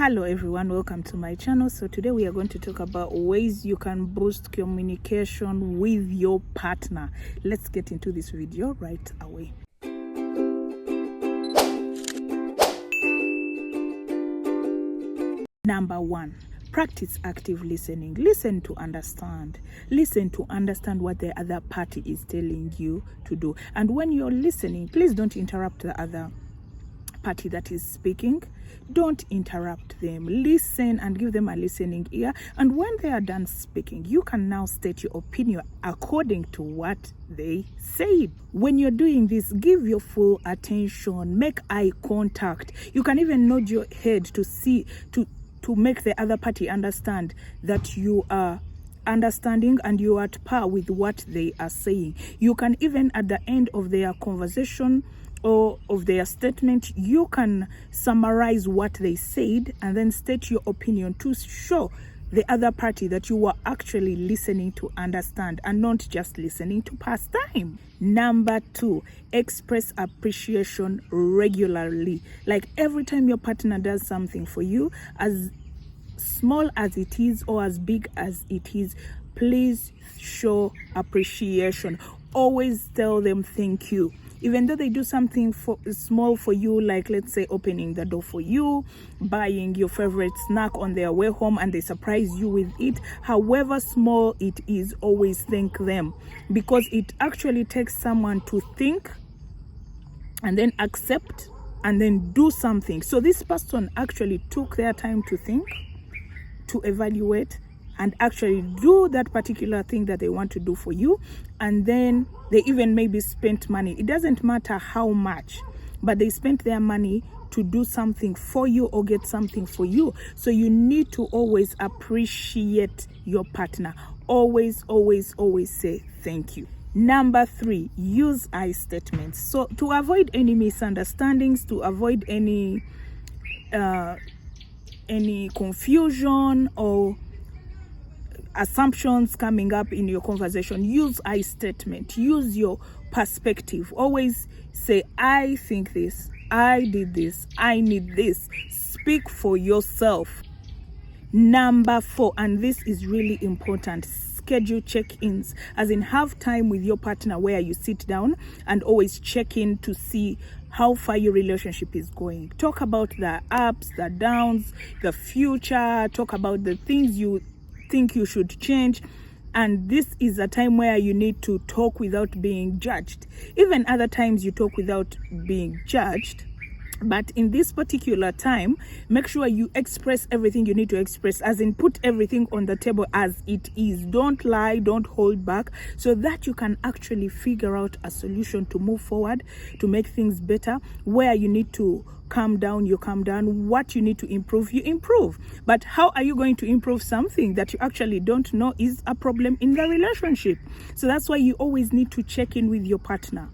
Hello everyone, welcome to my channel. So today we are going to talk about ways you can boost communication with your partner. Let's get into this video right away. Number 1, practice active listening. Listen to understand. Listen to understand what the other party is telling you to do. And when you're listening, please don't interrupt the other party that is speaking. Don't interrupt them. Listen and give them a listening ear, and when they are done speaking, you can now state your opinion according to what they said. When you're doing this, give your full attention, make eye contact. You can even nod your head to make the other party understand that you are understanding and you are at par with what they are saying. You can even, at the end of their conversation or of their statement, you can summarize what they said and then state your opinion to show the other party that you were actually listening to understand and not just listening to pass time. Number 2, express appreciation regularly. Like every time your partner does something for you, as small as it is or as big as it is, please show appreciation. Always tell them thank you. Even though they do something small for you, like let's say opening the door for you, buying your favorite snack on their way home and they surprise you with it, however small it is, always thank them, because it actually takes someone to think and then accept and then do something. So this person actually took their time to think, to evaluate, and actually do that particular thing that they want to do for you. And then they even maybe spent money. It doesn't matter how much, but they spent their money to do something for you or get something for you. So you need to always appreciate your partner. Always, always, always say thank you. Number 3, use I statements. So to avoid any misunderstandings, to avoid any confusion or assumptions coming up in your conversation, use I statement. Use your perspective. Always say, I think this, I did this, I need this. Speak for yourself. Number 4, and this is really important, schedule check-ins, as in have time with your partner where you sit down and always check in to see how far your relationship is going. Talk about the ups, the downs, the future. Talk about the things you think you should change. And this is a time where you need to talk without being judged. Even other times you talk without being judged, but in this particular time, make sure you express everything you need to express, as in put everything on the table as it is. Don't lie, don't hold back, so that you can actually figure out a solution to move forward, to make things better. Where you need to calm down, you calm down. What you need to improve, you improve. But how are you going to improve something that you actually don't know is a problem in the relationship? So that's why you always need to check in with your partner.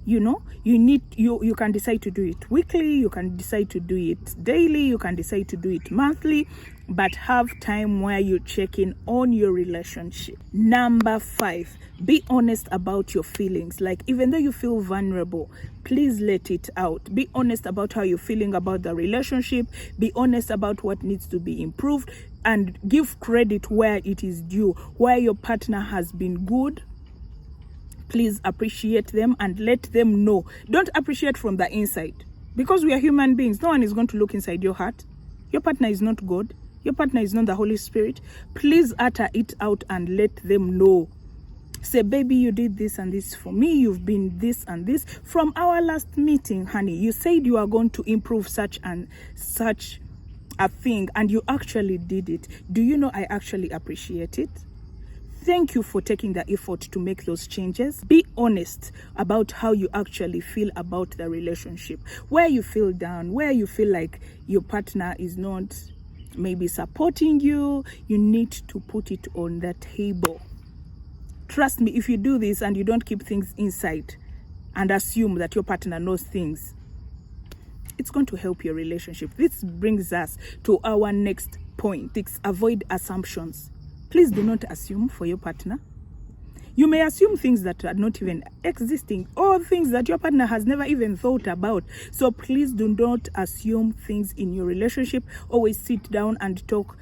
You know, you can decide to do it weekly, you can decide to do it daily, you can decide to do it monthly, but have time where you check in on your relationship. Number 5, be honest about your feelings. Like even though you feel vulnerable, please let it out. Be honest about how you're feeling about the relationship. Be honest about what needs to be improved, and give credit where it is due. Where your partner has been good, please appreciate them and let them know. Don't appreciate from the inside, because we are human beings. No one is going to look inside your heart. Your partner is not God. Your partner is not the Holy Spirit. Please utter it out and let them know. Say, baby, you did this and this for me. You've been this and this. From our last meeting, honey, you said you are going to improve such and such a thing, and you actually did it. Do you know I actually appreciate it? Thank you for taking the effort to make those changes. Be honest about how you actually feel about the relationship. Where you feel down, where you feel like your partner is not maybe supporting you, you need to put it on the table. Trust me, if you do this and you don't keep things inside and assume that your partner knows things, it's going to help your relationship. This brings us to our next point. Avoid assumptions. Please do not assume for your partner. You may assume things that are not even existing, or things that your partner has never even thought about. So please do not assume things in your relationship. Always sit down and talk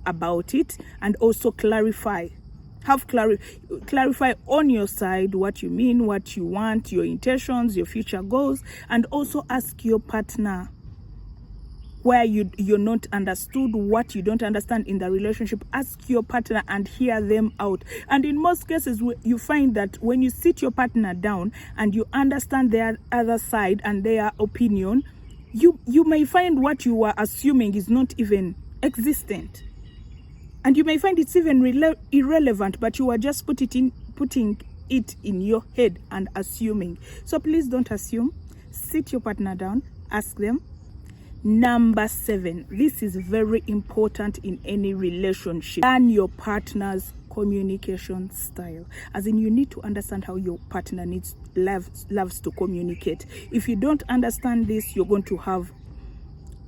about it, and also clarify. Clarify on your side what you mean, what you want, your intentions, your future goals, and also ask your partner where you're not understood, what you don't understand in the relationship. Ask your partner and hear them out. And in most cases, you find that when you sit your partner down and you understand their other side and their opinion, you may find what you were assuming is not even existent. And you may find it's even irrelevant, but you are just putting it in your head and assuming. So please don't assume. Sit your partner down, ask them. Number 7, this is very important in any relationship. Learn your partner's communication style. As in, you need to understand how your partner loves to communicate. If you don't understand this, you're going to have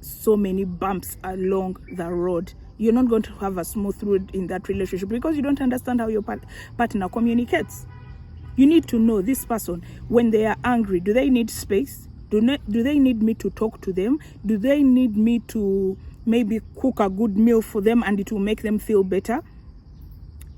so many bumps along the road. You're not going to have a smooth road in that relationship because you don't understand how your partner communicates. You need to know this person, when they are angry, do they need space? Do they need me to talk to them? Do they need me to maybe cook a good meal for them and it will make them feel better?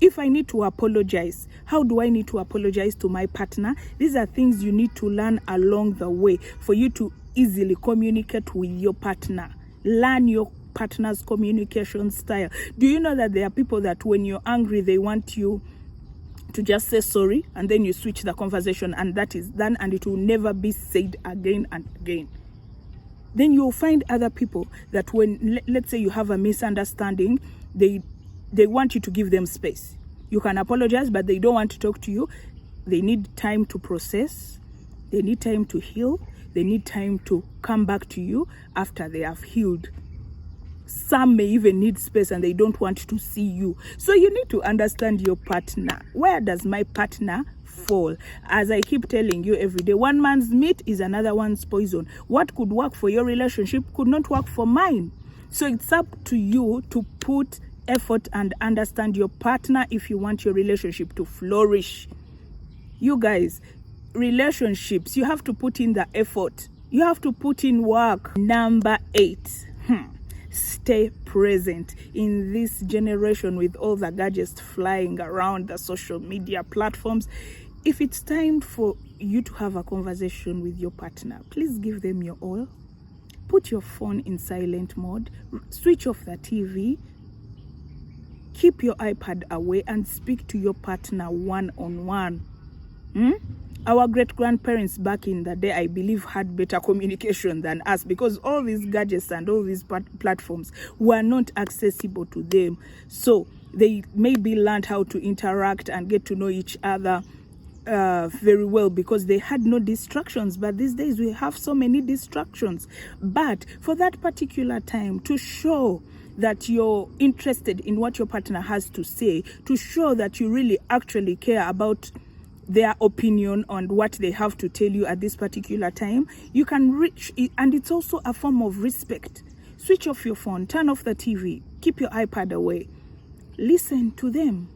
If I need to apologize, how do I need to apologize to my partner? These are things you need to learn along the way for you to easily communicate with your partner. Learn your partner's communication style. Do you know that there are people that when you're angry, they want you to just say sorry, and then you switch the conversation, and that is done, and it will never be said again and again. Then you'll find other people that when, let's say you have a misunderstanding, they want you to give them space. You can apologize, but they don't want to talk to you. They need time to process. They need time to heal. They need time to come back to you after they have healed. Some may even need space and they don't want to see you. So you need to understand your partner. Where does my partner fall? As I keep telling you every day, one man's meat is another one's poison. What could work for your relationship could not work for mine. So it's up to you to put effort and understand your partner if you want your relationship to flourish. You guys, relationships, you have to put in the effort. You have to put in work. Number 8. Stay present. In this generation with all the gadgets flying around, the social media platforms, if it's time for you to have a conversation with your partner, please give them your all. Put your phone in silent mode, switch off the TV, keep your iPad away, and speak to your partner one-on-one. Our great-grandparents back in the day, I believe, had better communication than us, because all these gadgets and all these platforms were not accessible to them. So they maybe learned how to interact and get to know each other very well because they had no distractions. But these days we have so many distractions. But for that particular time, to show that you're interested in what your partner has to say, to show that you really actually care about their opinion on what they have to tell you at this particular time, you can reach it, and it's also a form of respect. Switch off your phone, turn off the TV, keep your iPad away, listen to them.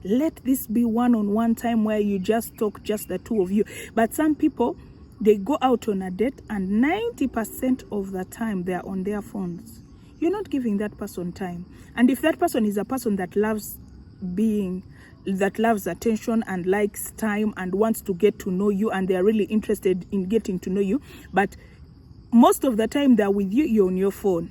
Let this be one-on-one time where you just talk, just the two of you. But some people, they go out on a date and 90% of the time they're on their phones. You're not giving that person time. And if that person is a person that loves attention and likes time and wants to get to know you, and they're really interested in getting to know you, but most of the time they're with you, you're on your phone,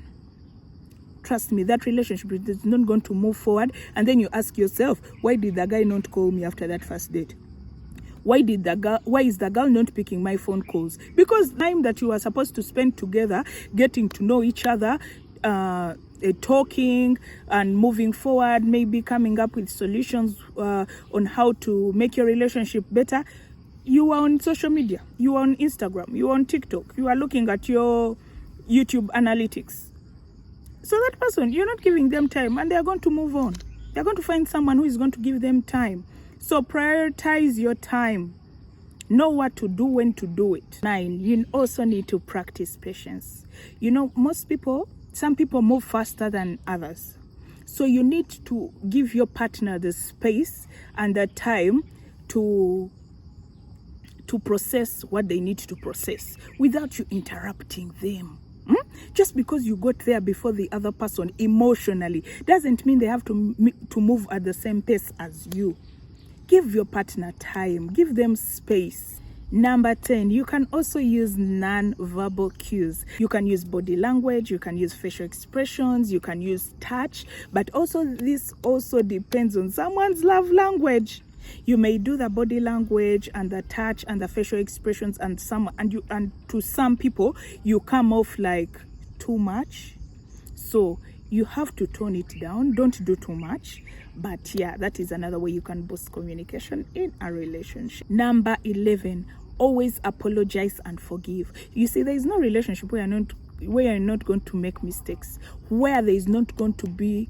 trust me, that relationship is not going to move forward. And then you ask yourself, why did the guy not call me after that first date? Why is the girl not picking my phone calls? Because time that you are supposed to spend together, getting to know each other, talking and moving forward, maybe coming up with solutions on how to make your relationship better, you are on social media, you are on Instagram, you are on TikTok, you are looking at your YouTube analytics. So that person, you're not giving them time, and they're going to move on. They're going to find someone who is going to give them time. So prioritize your time. Know what to do, when to do it. 9, you also need to practice patience. You know, some people move faster than others. So you need to give your partner the space and the time to process what they need to process without you interrupting them. Just because you got there before the other person emotionally doesn't mean they have to move at the same pace as you. Give your partner time, give them space. Number 10, you can also use non-verbal cues. You can use body language, you can use facial expressions, you can use touch, but also this also depends on someone's love language. You may do the body language and the touch and the facial expressions, and to some people you come off like too much. So you have to tone it down. Don't do too much. But yeah, that is another way you can boost communication in a relationship. Number 11, always apologize and forgive. You see, there is no relationship where you're not going to make mistakes, where there is not going to be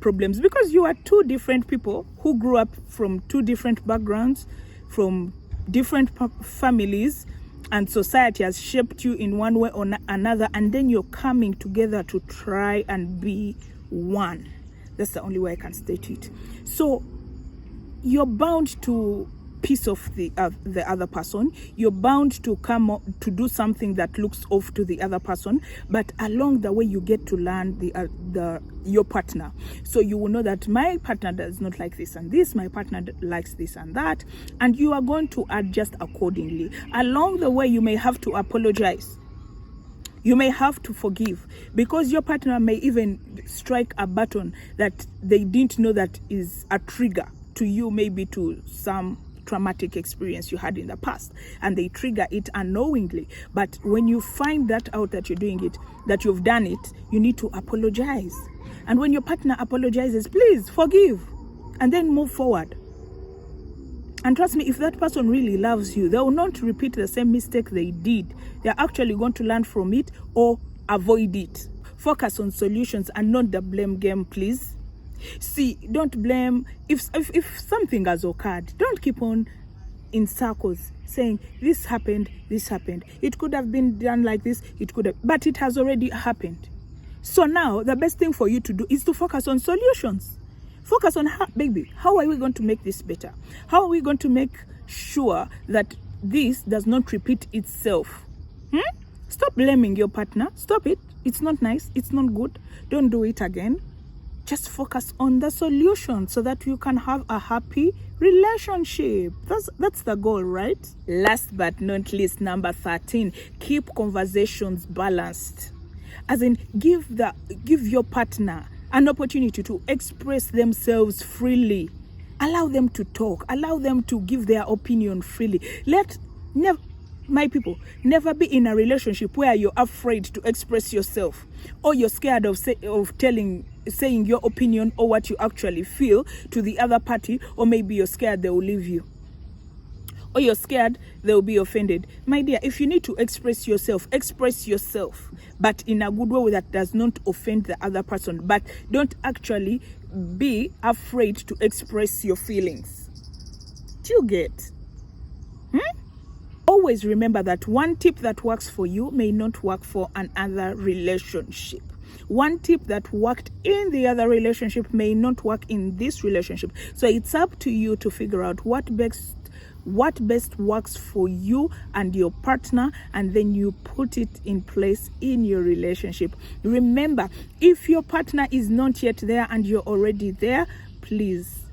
problems, because you are two different people who grew up from two different backgrounds, from different families, and society has shaped you in one way or another, and then you're coming together to try and be one. That's the only way I can state it. So you're bound to piece of the other person. You're bound to come up to do something that looks off to the other person, but along the way you get to learn your partner. So you will know that my partner does not like this and this, my partner likes this and that, and you are going to adjust accordingly. Along the way you may have to apologize, you may have to forgive, because your partner may even strike a button that they didn't know that is a trigger to you, maybe to some traumatic experience you had in the past, and they trigger it unknowingly. But when you find that out, that you're doing it, that you've done it, you need to apologize. And when your partner apologizes, please forgive and then move forward. And trust me, if that person really loves you, they will not repeat the same mistake they did. They're actually going to learn from it or avoid it. Focus on solutions and not the blame game, please. See, don't blame. If something has occurred, don't keep on in circles saying this happened, it could have been done like this, but it has already happened. So now the best thing for you to do is to focus on solutions. Focus on how are we going to make this better? How are we going to make sure that this does not repeat itself? Stop blaming your partner. Stop it. It's not nice. It's not good. Don't do it again. Just focus on the solution so that you can have a happy relationship. That's the goal, right? Last but not least, number 13, keep conversations balanced. As in, give your partner an opportunity to express themselves freely. Allow them to talk. Allow them to give their opinion freely. My people, never be in a relationship where you're afraid to express yourself, or you're scared of saying your opinion or what you actually feel to the other party, or maybe you're scared they will leave you, or you're scared they will be offended. My dear, if you need to express yourself, but in a good way that does not offend the other person. But don't actually be afraid to express your feelings. Do you get? Always remember that one tip that works for you may not work for another relationship. One tip that worked in the other relationship may not work in this relationship. So it's up to you to figure out what best works for you and your partner, and then you put it in place in your relationship. Remember, if your partner is not yet there and you're already there, please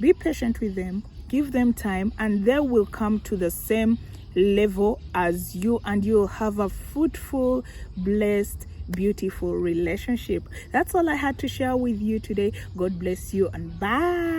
be patient with them, give them time, and they will come to the same level as you, and you'll have a fruitful, blessed, beautiful relationship. That's all I had to share with you today. God bless you, and bye.